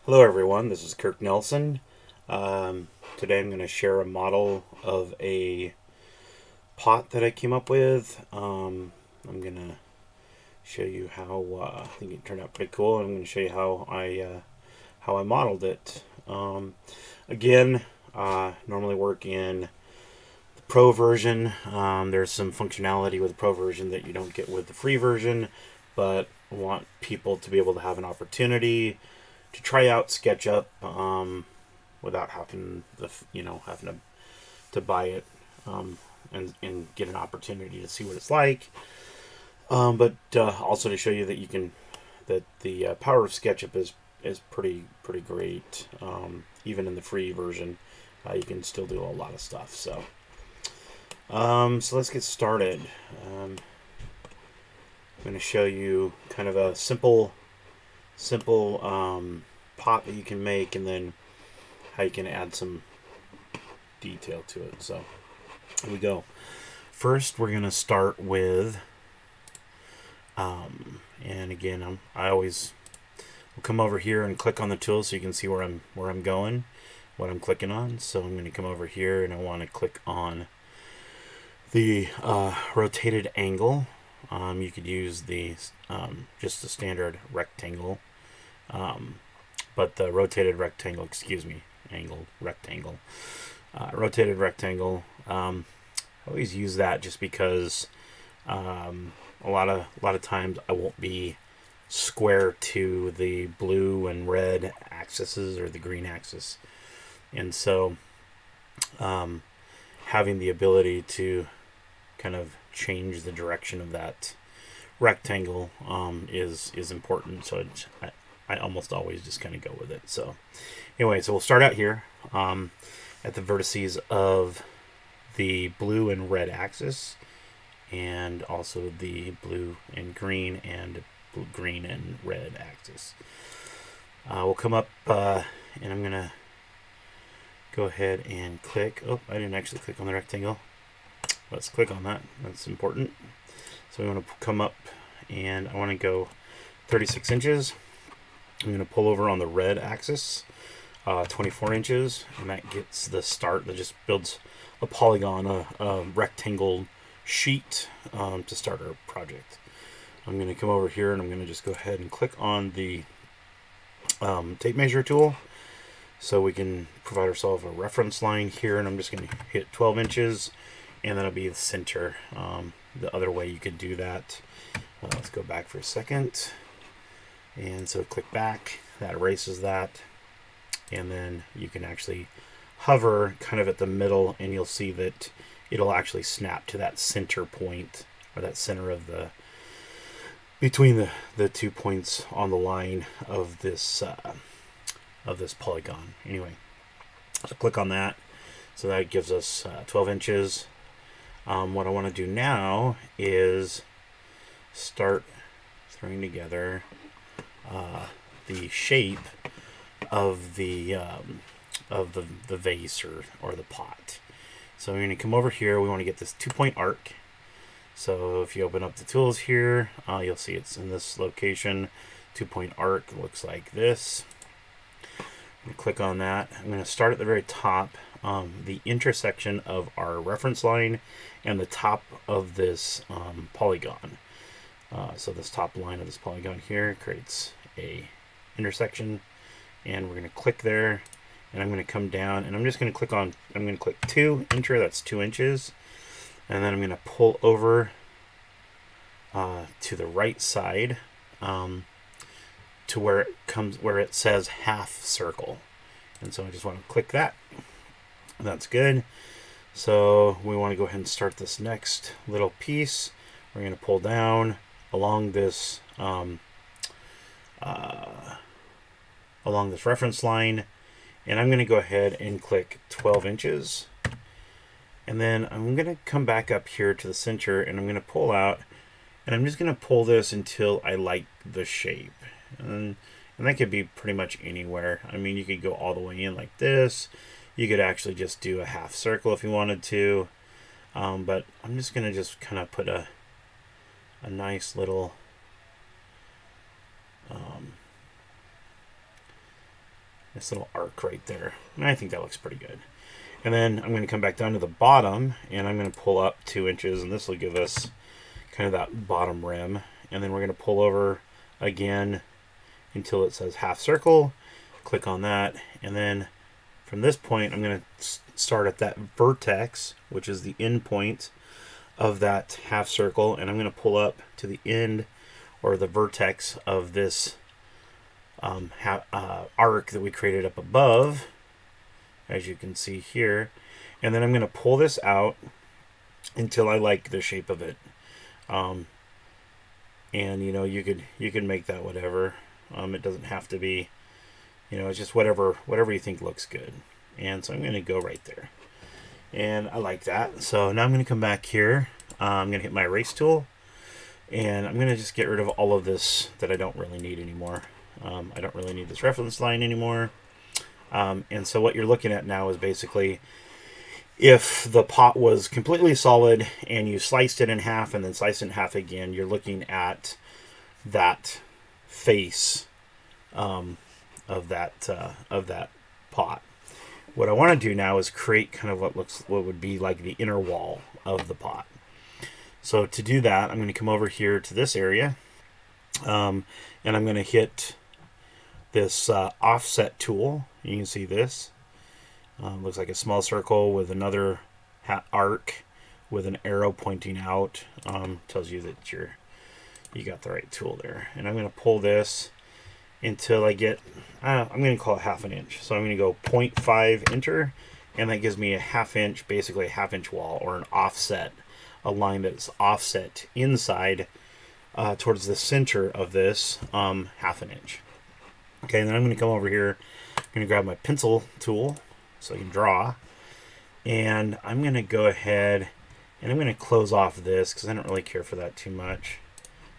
Hello everyone, this is Kirk Nelson. Today I'm going to share a model of a pot that I came up with. I'm going to show you how I think it turned out pretty cool, and I'm going to show you how I modeled it. Again, normally work in the Pro version. There's some functionality with the Pro version that you don't get with the free version, but I want people to be able to have an opportunity to try out SketchUp without having to buy it and get an opportunity to see what it's like. But also to show you that the power of SketchUp is pretty great. Even in the free version, you can still do a lot of stuff. So let's get started. I'm going to show you kind of a simple pot that you can make, and then how you can add some detail to it. So here we go. First, we're going to start with, and again, I always will come over here and click on the tool so you can see where I'm going, what I'm clicking on. So I'm going to come over here and I want to click on the rotated angle. You could use the just the standard rectangle, but the rotated rectangle, angled rectangle, rotated rectangle. I always use that just because a lot of times I won't be square to the blue and red axes or the green axis, and so having the ability to kind of change the direction of that rectangle is important. So I almost always just kind of go with it. So anyway, so we'll start out here at the vertices of the blue and red axis, and also the blue and green and green and red axis. We'll come up and I'm gonna go ahead and click. Oh, I didn't actually click on the rectangle. Let's click on that. That's important. So we want to come up and I want to go 36 inches. I'm going to pull over on the red axis, 24 inches, and that gets the start. That just builds a polygon, a rectangle sheet to start our project. I'm going to come over here and I'm going to just go ahead and click on the tape measure tool so we can provide ourselves a reference line here, and I'm just going to hit 12 inches. And that'll be the center. The other way you could do that, let's go back for a second. And so click back, that erases that. And then you can actually hover kind of at the middle, and you'll see that it'll actually snap to that center point, or that center of between the 2 points on the line of this polygon. Anyway, so click on that. So that gives us 12 inches. What I want to do now is start throwing together the shape of the vase or the pot. So we're going to come over here. We want to get this 2-point arc. So if you open up the tools here, you'll see it's in this location. 2-point arc looks like this. I'm going to click on that. I'm going to start at the very top, the intersection of our reference line and the top of this polygon. So this top line of this polygon here creates a intersection, and we're going to click there, and I'm going to come down, and I'm just going to click on, I'm going to click 2, enter, that's 2 inches, and then I'm going to pull over to the right side to where it says half circle, and so I just want to click that. That's good. So we want to go ahead and start this next little piece. We're going to pull down along this reference line, and I'm going to go ahead and click 12 inches, and then I'm going to come back up here to the center, and I'm going to pull out, and I'm just going to pull this until I like the shape, and that could be pretty much anywhere. I mean, you could go all the way in like this. You could actually just do a half circle if you wanted to, but I'm just going to just kind of put a nice little nice little arc right there. And I think that looks pretty good. And then I'm going to come back down to the bottom, and I'm going to pull up 2 inches, and this will give us kind of that bottom rim. And then we're going to pull over again until it says half circle. Click on that, and then from this point I'm going to start at that vertex, which is the end point of that half circle, and I'm going to pull up to the end or the vertex of this arc that we created up above, as you can see here. And then I'm going to pull this out until I like the shape of it. And you know, you could make that whatever. It doesn't have to be, you know, it's just whatever you think looks good. And so I'm going to go right there, and I like that. So now I'm going to come back here. I'm going to hit my erase tool, and I'm going to just get rid of all of this that I don't really need anymore. I don't really need this reference line anymore. And so what you're looking at now is basically, if the pot was completely solid and you sliced it in half and then sliced it in half again, you're looking at that face of that pot. What I want to do now is create kind of what would be like the inner wall of the pot. So to do that, I'm going to come over here to this area, and I'm going to hit this offset tool. You can see this. Looks like a small circle with another arc with an arrow pointing out. Tells you that you got the right tool there. And I'm going to pull this until I get, I'm going to call it half an inch. So I'm going to go 0.5 enter, and that gives me a half inch, basically a half-inch wall, or an offset, a line that's offset inside towards the center of this half an inch. Okay, and then I'm going to come over here. I'm going to grab my pencil tool so I can draw, and I'm going to go ahead and I'm going to close off this because I don't really care for that too much,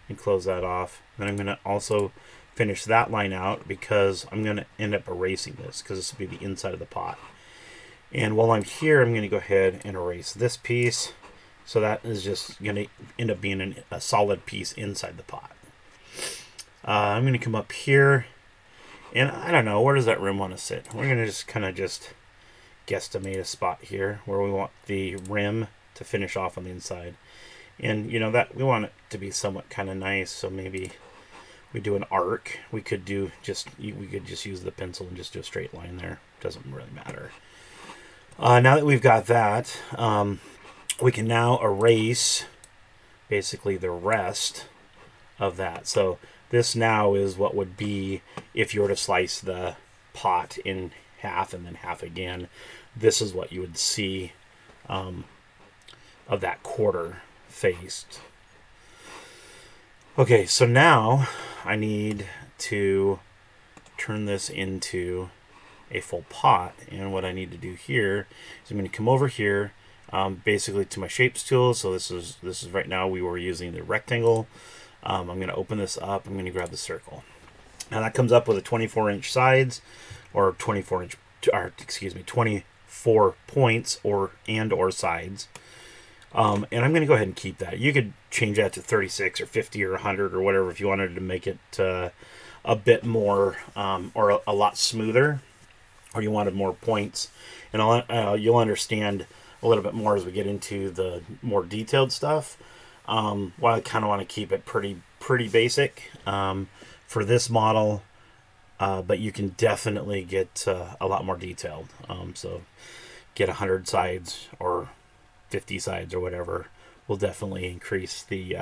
and close that off. Then I'm going to also finish that line out because I'm going to end up erasing this because this will be the inside of the pot. And while I'm here, I'm going to go ahead and erase this piece, so that is just going to end up being a solid piece inside the pot. I'm going to come up here, and I don't know, where does that rim want to sit? We're going to just kind of guesstimate a spot here where we want the rim to finish off on the inside. And you know that we want it to be somewhat kind of nice, so maybe we do an arc. We could just use the pencil and just do a straight line there. Doesn't really matter. Now that we've got that, we can now erase basically the rest of that. So this now is what would be if you were to slice the pot in half and then half again. This is what you would see of that quarter faced. Okay, so now I need to turn this into a full pot, and what I need to do here is I'm going to come over here basically to my shapes tool. So this is right now we were using the rectangle. I'm going to open this up. I'm going to grab the circle, and that comes up with a 24-inch sides, or 24 points or sides. And I'm going to go ahead and keep that. You could change that to 36 or 50 or 100 or whatever if you wanted to make it a bit more or a lot smoother, or you wanted more points. And you'll understand a little bit more as we get into the more detailed stuff. Well, I kind of want to keep it pretty basic for this model, but you can definitely get a lot more detailed. So get 100 sides or 50 sides or whatever will definitely increase the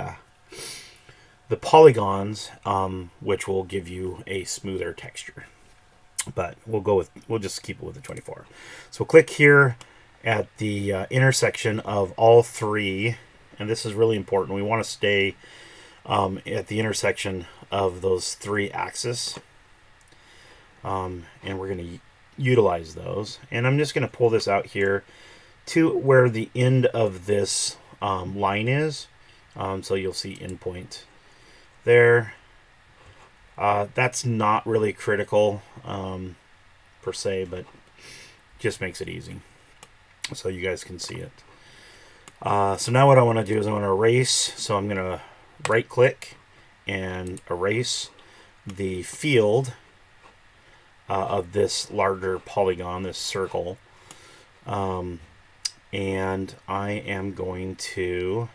polygons, which will give you a smoother texture. But we'll just keep it with the 24. So we'll click here at the intersection of all three, and this is really important. We want to stay at the intersection of those three axes, and we're going to utilize those. And I'm just going to pull this out here to where the end of this line is. So you'll see endpoint there. That's not really critical per se, but just makes it easy so you guys can see it. So now what I want to do is I want to erase. So I'm going to right click and erase the field of this larger polygon, this circle. And I am going to,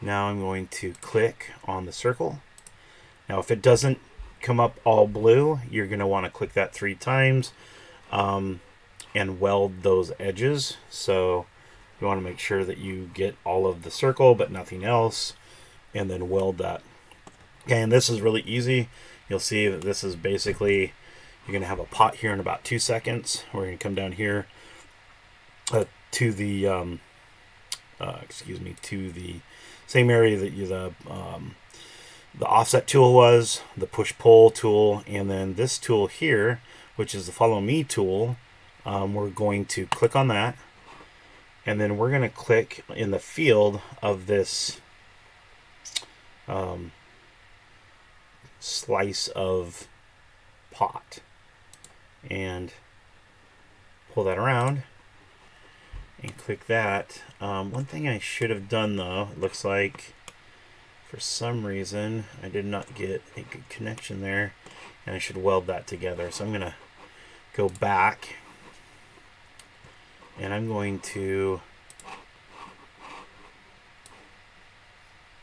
now I'm going to click on the circle. Now if it doesn't come up all blue, you're going to want to click that 3 times and weld those edges. So you want to make sure that you get all of the circle but nothing else, and then weld that. Okay, and this is really easy. You'll see that this is basically, you're going to have a pot here in about 2 seconds. We're going to come down here to the to the same area that the offset tool was, the push-pull tool, and then this tool here, which is the follow me tool. We're going to click on that, and then we're going to click in the field of this slice of pot and pull that around and click that. One thing I should have done though, it looks like for some reason I did not get a good connection there, and I should weld that together. So I'm going to go back and I'm going to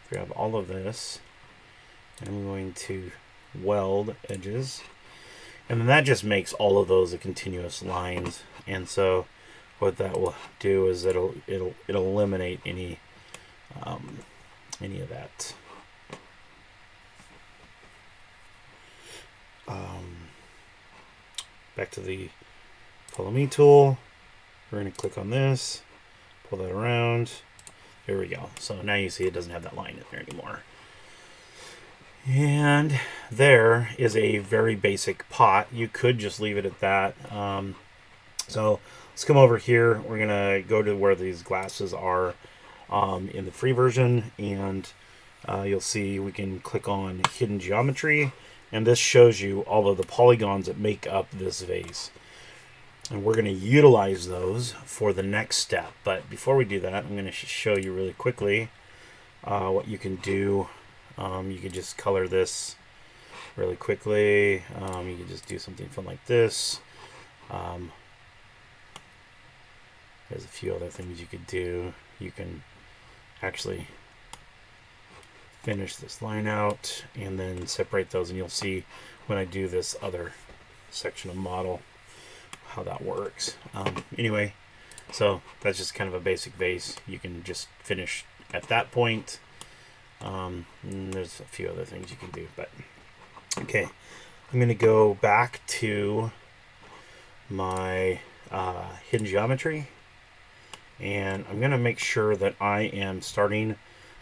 grab all of this and I'm going to weld edges, and then that just makes all of those a continuous lines. And so what that will do is it'll eliminate any of that back to the follow me tool. We're going to click on this, pull that around. There we go. So now you see it doesn't have that line in there anymore. And there is a very basic pot. You could just leave it at that. So let's come over here. We're going to go to where these glasses are in the free version, and you'll see we can click on hidden geometry, and this shows you all of the polygons that make up this vase. And we're going to utilize those for the next step. But before we do that, I'm going to show you really quickly what you can do. You can just color this really quickly. You can just do something fun like this. There's a few other things you could do. You can actually finish this line out and then separate those, and you'll see when I do this other section of model how that works. Anyway, so that's just kind of a basic vase. You can just finish at that point. There's a few other things you can do, but okay, I'm going to go back to my hidden geometry, and I'm going to make sure that I am starting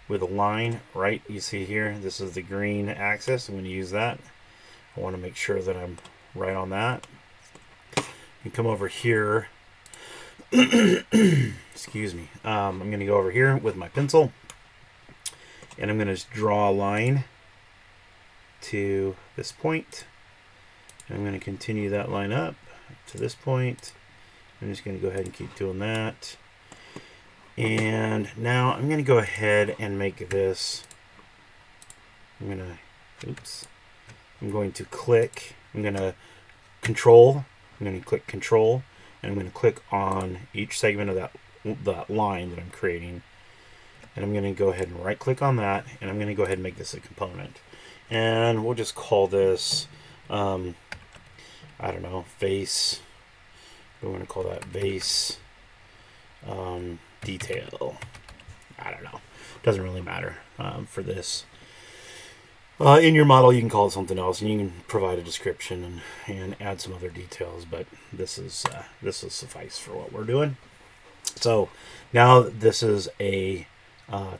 with a line right. You see here, this is the green axis. I'm going to use that. I want to make sure that I'm right on that. You come over here. Excuse me. I'm going to go over here with my pencil, and I'm going to draw a line to this point. I'm going to continue that line up to this point. I'm just going to go ahead and keep doing that. And now I'm going to go ahead and make this. I'm going to click. I'm going to control. I'm going to click control, and I'm going to click on each segment of that line that I'm creating. And I'm going to go ahead and right click on that, and I'm going to go ahead and make this a component. And we'll just call this, I don't know, vase. We're going to call that vase detail. I don't know. Doesn't really matter for this. In your model, you can call it something else, and you can provide a description and add some other details. But this will suffice for what we're doing. So now this is a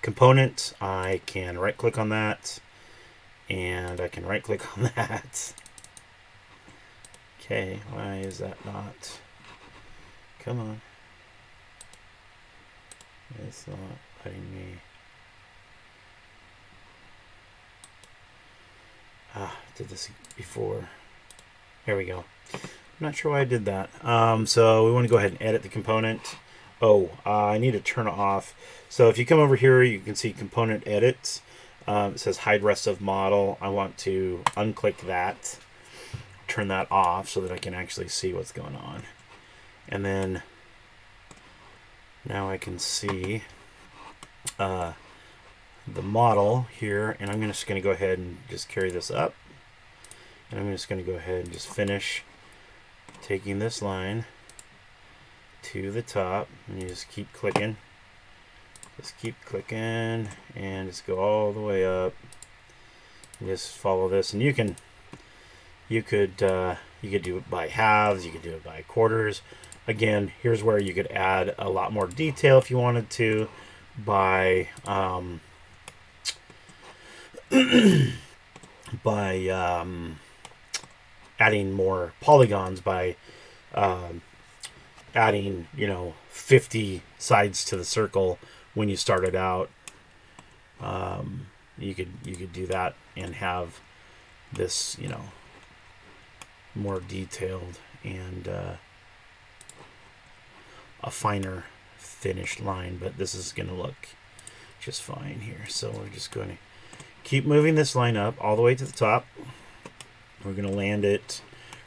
component. I can right click on that, and I can right click on that. Okay, why is that not? Come on. It's not letting me. Did this before. There we go. I'm not sure why I did that. So we want to go ahead and edit the component. I need to turn it off. So if you come over here, you can see component edits. It says hide rest of model. I want to unclick that. turn that off so that I can actually see what's going on. And then now I can see the model here, and I'm just going to go ahead and just carry this up. And I'm just going to go ahead and just finish taking this line to the top, and you just keep clicking. Just keep clicking and just go all the way up. And just follow this, and you could do it by halves, you could do it by quarters. Again, here's where you could add a lot more detail if you wanted to by adding more polygons, by adding 50 sides to the circle when you started out. You could do that and have this more detailed and a finer finished line, but this is going to look just fine here. So we're just going to keep moving this line up all the way to the top. We're going to land it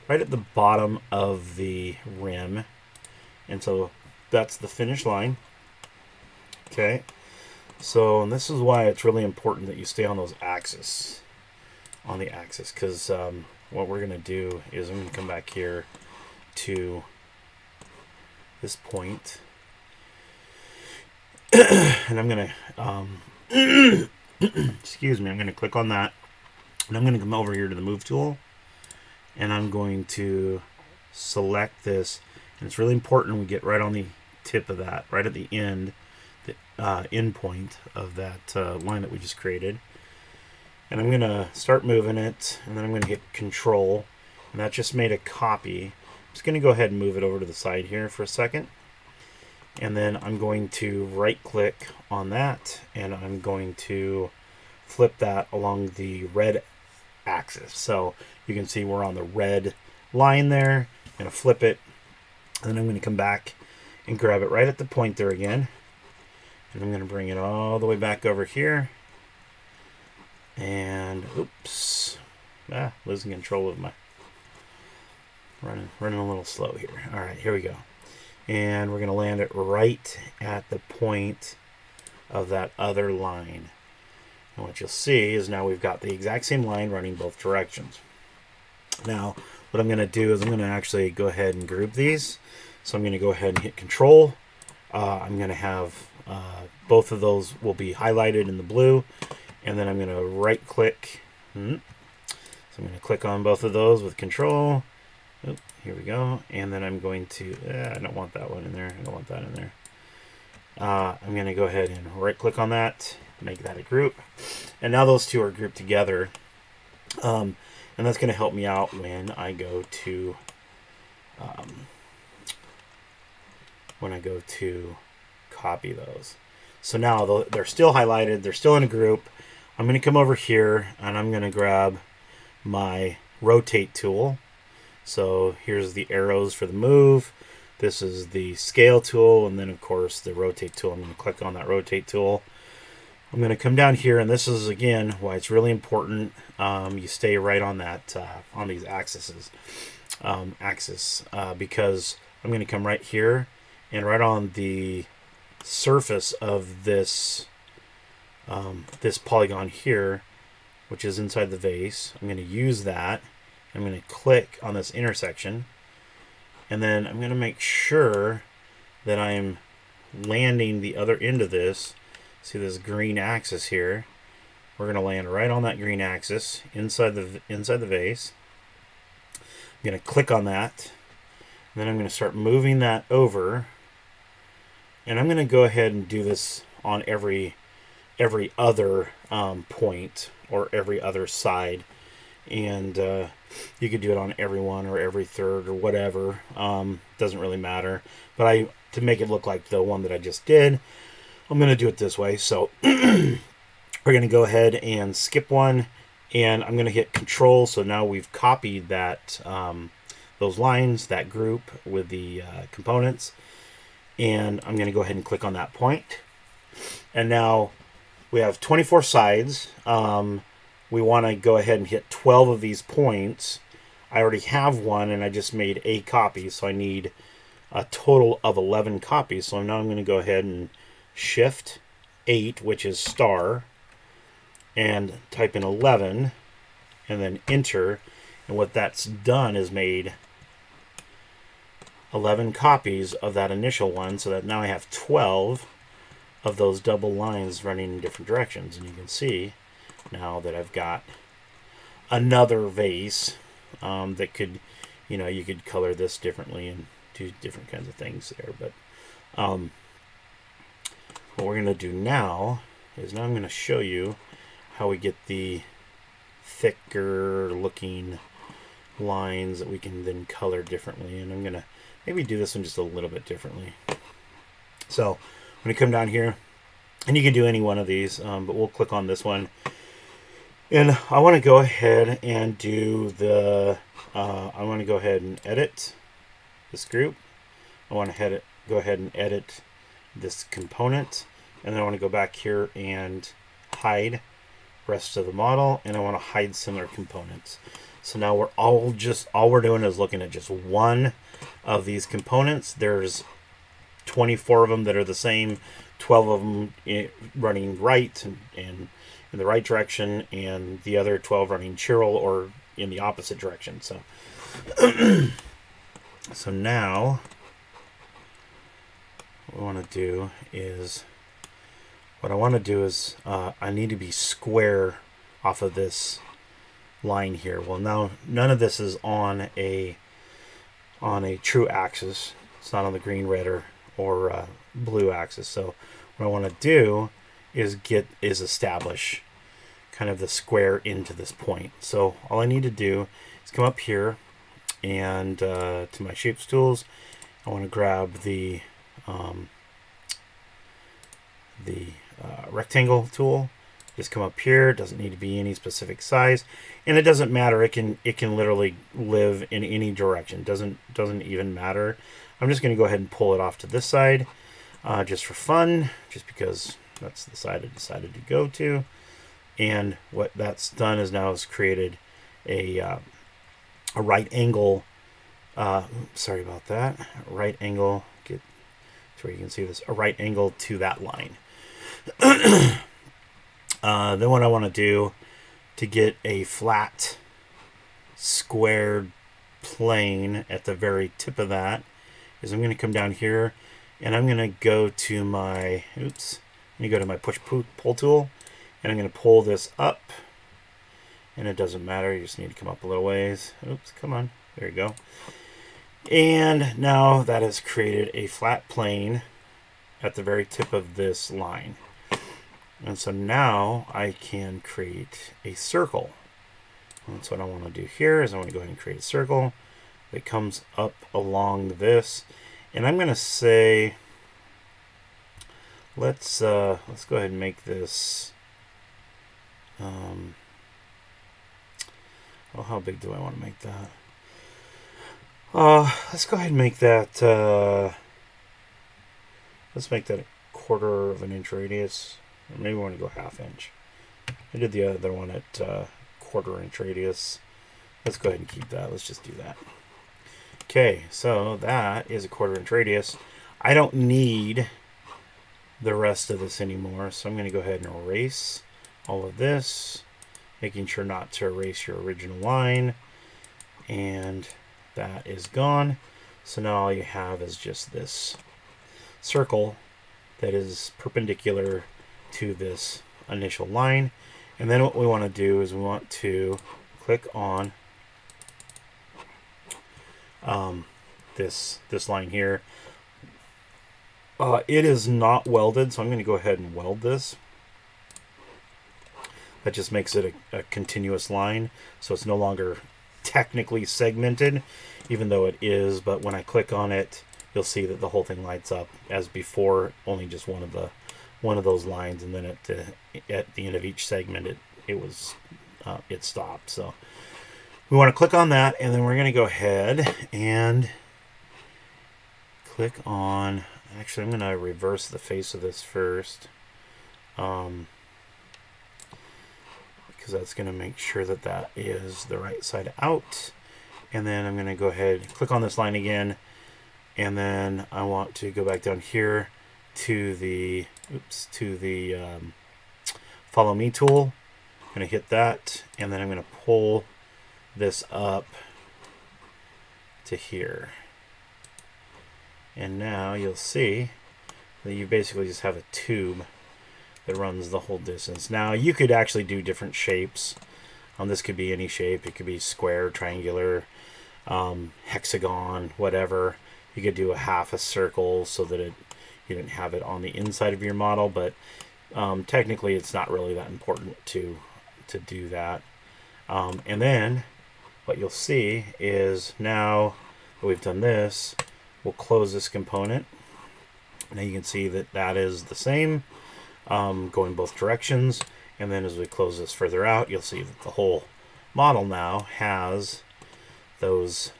right at the bottom of the rim, and so that's the finished line. Okay, so and this is why it's really important that you stay on those axes, because what we're going to do is I'm going to come back here to this point, and I'm going to excuse me, I'm going to click on that, and I'm going to come over here to the move tool, and I'm going to select this, and it's really important we get right on the tip of that, right at the end, the end point of that line that we just created. And I'm going to start moving it, and then I'm going to hit Control, and that just made a copy. I'm just going to go ahead and move it over to the side here for a second, and then I'm going to right click on that, and I'm going to flip that along the red axis. So you can see we're on the red line there. I'm going to flip it, and then I'm going to come back and grab it right at the point there again, and I'm going to bring it all the way back over here. And oops, losing control of my running a little slow here. All right, here we go, and we're going to land it right at the point of that other line. And what you'll see is now we've got the exact same line running both directions. Now what I'm going to do is I'm going to actually go ahead and group these. So I'm going to go ahead and hit Control. I'm going to have both of those will be highlighted in the blue. And then I'm going to right click. So I'm going to click on both of those with Control. Oh, here we go. And then I'm going to, I don't want that one in there. I don't want that in there. I'm going to go ahead and right click on that, make that a group. And now those two are grouped together. And that's going to help me out when I go to copy those. So now they're still highlighted, they're still in a group. I'm going to come over here and I'm going to grab my rotate tool. So here's the arrows for the move. This is the scale tool, and then of course the rotate tool. I'm going to click on that rotate tool. I'm going to come down here, and this is again why it's really important you stay right on that on these axes, because I'm going to come right here and right on the surface of this this polygon here, which is inside the vase. I'm going to use that. I'm going to click on this intersection, and then I'm going to make sure that I'm landing the other end of this. See this green axis here? We're going to land right on that green axis inside the vase. I'm going to click on that, and then I'm going to start moving that over, and I'm going to go ahead and do this on every other point or every other side, and you could do it on every one or every third or whatever. Doesn't really matter, but to make it look like the one that I just did, I'm going to do it this way. So we're going to go ahead and skip one, and I'm going to hit Control. So now we've copied that those lines, that group with the components, and I'm going to go ahead and click on that point. And now we have 24 sides. We want to go ahead and hit 12 of these points I already have one and I just made a copy, so I need a total of 11 copies. So now I'm going to go ahead and Shift 8, which is star, and type in 11 and then enter. And what that's done is made 11 copies of that initial one, so that now I have 12 of those double lines running in different directions. And you can see now that I've got another vase that could, you could color this differently and do different kinds of things there. But what we're going to do now is I'm going to show you how we get the thicker looking lines that we can then color differently. And I'm going to maybe do this one just a little bit differently. So I'm going to come down here, and you can do any one of these, but we'll click on this one. And I want to go ahead and do the, I want to go ahead and edit this group. I want to go ahead and edit this component. And then I want to go back here and hide rest of the model. And I want to hide similar components. So now all we're doing is looking at just one of these components. There's 24 of them that are the same, 12 of them running right and in the right direction, and the other 12 running chiral or in the opposite direction. So so now what I want to do is I need to be square off of this line here. Well, now none of this is on a true axis. It's not on the green, red, or blue axis. So what I want to do is establish kind of the square into this point. So all I need to do is come up here and to my shapes tools. I want to grab the rectangle tool. Just come up here. It doesn't need to be any specific size, and it doesn't matter. It can literally live in any direction. Doesn't even matter. I'm just going to go ahead and pull it off to this side, just for fun, just because that's the side I decided to go to. And what that's done is now it's created a right angle. Sorry about that. Right angle. Get to where you can see this. A right angle to that line. Then what I want to do to get a flat squared plane at the very tip of that is I'm going to come down here and I'm going to go to my push pull tool, and I'm going to pull this up, and it doesn't matter, you just need to come up a little ways. Oops, come on, there you go. And now that has created a flat plane at the very tip of this line. And so now I can create a circle. And so what I want to do here is I want to go ahead and create a circle that comes up along this. And I'm going to say, let's go ahead and make this, oh, how big do I want to make that? Let's go ahead and make that, let's make that 1/4 of an inch radius. Or maybe we want to go 1/2 inch. I did the other one at 1/4 inch radius. Let's go ahead and keep that. Let's just do that. Okay, so that is a 1/4 inch radius. I don't need the rest of this anymore, so I'm going to go ahead and erase all of this, making sure not to erase your original line, and that is gone. So now all you have is just this circle that is perpendicular to this initial line. And then what we want to do is we want to click on this line here. It is not welded, so I'm going to go ahead and weld this. That just makes it a continuous line, so it's no longer technically segmented, even though it is. But when I click on it, you'll see that the whole thing lights up as before, only just one of those lines, and then at the end of each segment it stopped. So we want to click on that, and then we're going to go ahead and click on, actually I'm going to reverse the face of this first, because that's going to make sure that that is the right side out. and then I'm going to go ahead and click on this line again, and then I want to go back down here to the follow me tool. I'm going to hit that, and then I'm going to pull this up to here. And now you'll see that you basically just have a tube that runs the whole distance. Now you could actually do different shapes. This could be any shape. It could be square, triangular, hexagon, whatever. You could do a half a circle so that you didn't have it on the inside of your model, but technically it's not really that important to do that. And then what you'll see is now that we've done this, we'll close this component. Now you can see that that is the same, going both directions. And then as we close this further out, you'll see that the whole model now has those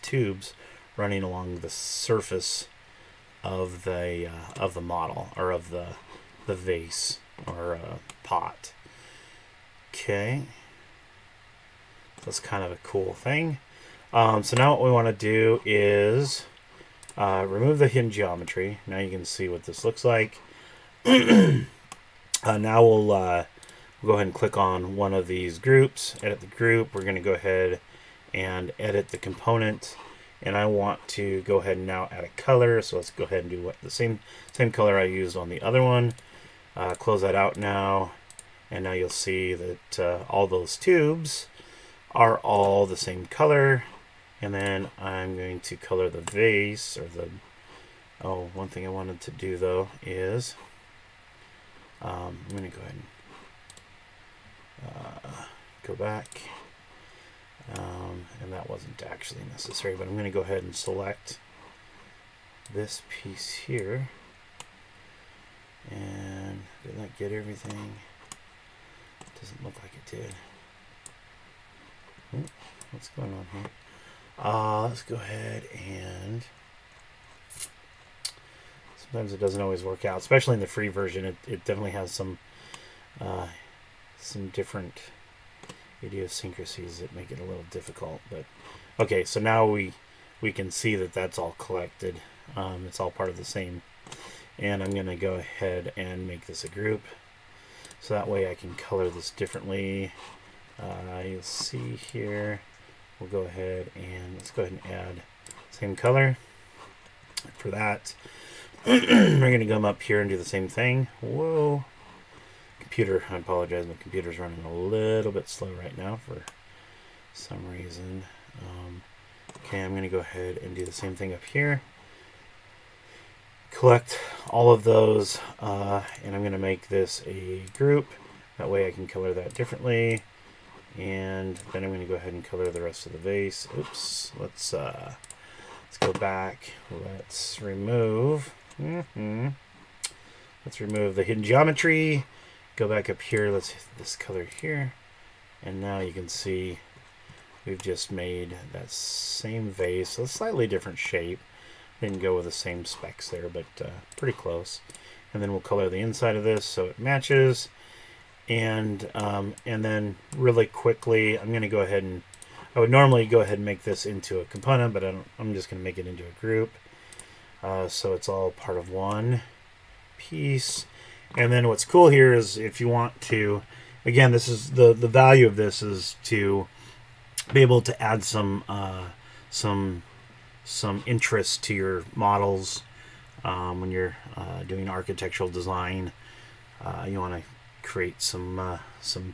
tubes running along the surface of the model, or of the vase or pot. Okay, that's kind of a cool thing. So now what we want to do is remove the hidden geometry. Now you can see what this looks like. Now we'll go ahead and click on one of these groups, edit the group. We're going to go ahead and edit the component, and I want to go ahead and now add a color. So let's go ahead and do the same color I used on the other one. Close that out now, and now you'll see that all those tubes are all the same color. And then I'm going to color the vase, or one thing I wanted to do though is I'm going to go ahead and go back, and that wasn't actually necessary, but I'm going to go ahead and select this piece here. And did that get everything? Doesn't look like it did. What's going on here? Let's go ahead and sometimes it doesn't always work out, especially in the free version. It definitely has some different idiosyncrasies that make it a little difficult. But okay, so now we can see that that's all collected. It's all part of the same. And I'm going to go ahead and make this a group, so that way I can color this differently. You'll see here, we'll go ahead and let's go ahead and add same color for that. We're going to come up here and do the same thing. Whoa, computer, I apologize, my computer's running a little bit slow right now for some reason. Okay, I'm going to go ahead and do the same thing up here. Collect all of those, and I'm going to make this a group. That way I can color that differently. And then I'm going to go ahead and color the rest of the vase. Oops, let's go back. Let's remove let's remove the hidden geometry. Go back up here. Let's hit this color here, and now you can see we've just made that same vase, a slightly different shape. Didn't go with the same specs there, but pretty close. And then we'll color the inside of this so it matches. And then really quickly, I'm going to go ahead and I would normally go ahead and make this into a component, but I'm just going to make it into a group. So it's all part of one piece. And then what's cool here is if you want to, again, this is the value of this is to be able to add some interest to your models when you're doing architectural design. You want to create some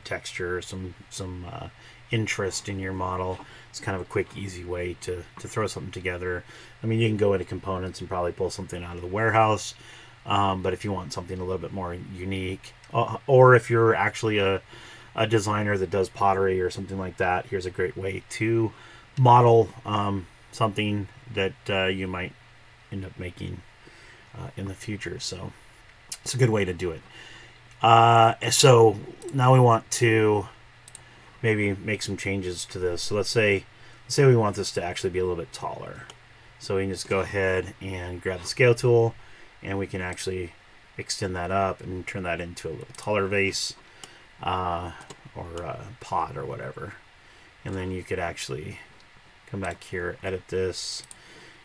texture, some interest in your model. It's kind of a quick, easy way to throw something together. I mean, you can go into components and probably pull something out of the warehouse, but if you want something a little bit more unique, or if you're actually a designer that does pottery or something like that, here's a great way to model something that you might end up making in the future. So it's a good way to do it. So now we want to maybe make some changes to this. So let's say we want this to actually be a little bit taller. So we can just go ahead and grab the scale tool, and we can actually extend that up and turn that into a little taller vase or a pot or whatever. And then you could actually come back here, edit this.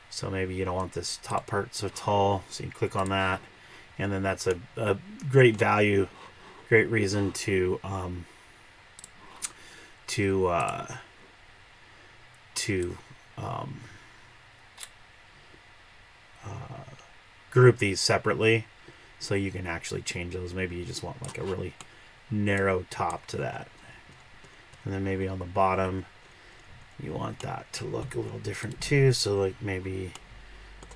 So maybe you don't want this top part so tall, so you click on that, and then that's a great value, great reason to group these separately, so you can actually change those. Maybe you just want like a really narrow top to that, and then maybe on the bottom you want that to look a little different too, so like maybe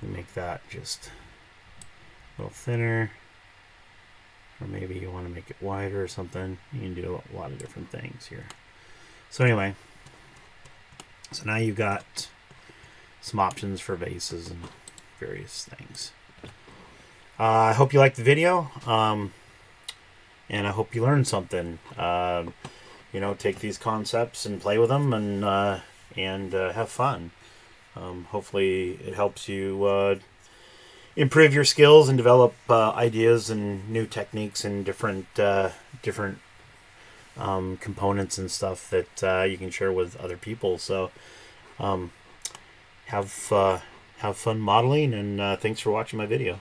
we make that just a little thinner, or maybe you want to make it wider or something. You can do a lot of different things here. So anyway, so now you've got some options for vases and various things. I hope you liked the video, and I hope you learned something. You know, take these concepts and play with them, and have fun. Hopefully it helps you improve your skills and develop ideas and new techniques and different components and stuff that you can share with other people. So have fun modeling, and thanks for watching my video.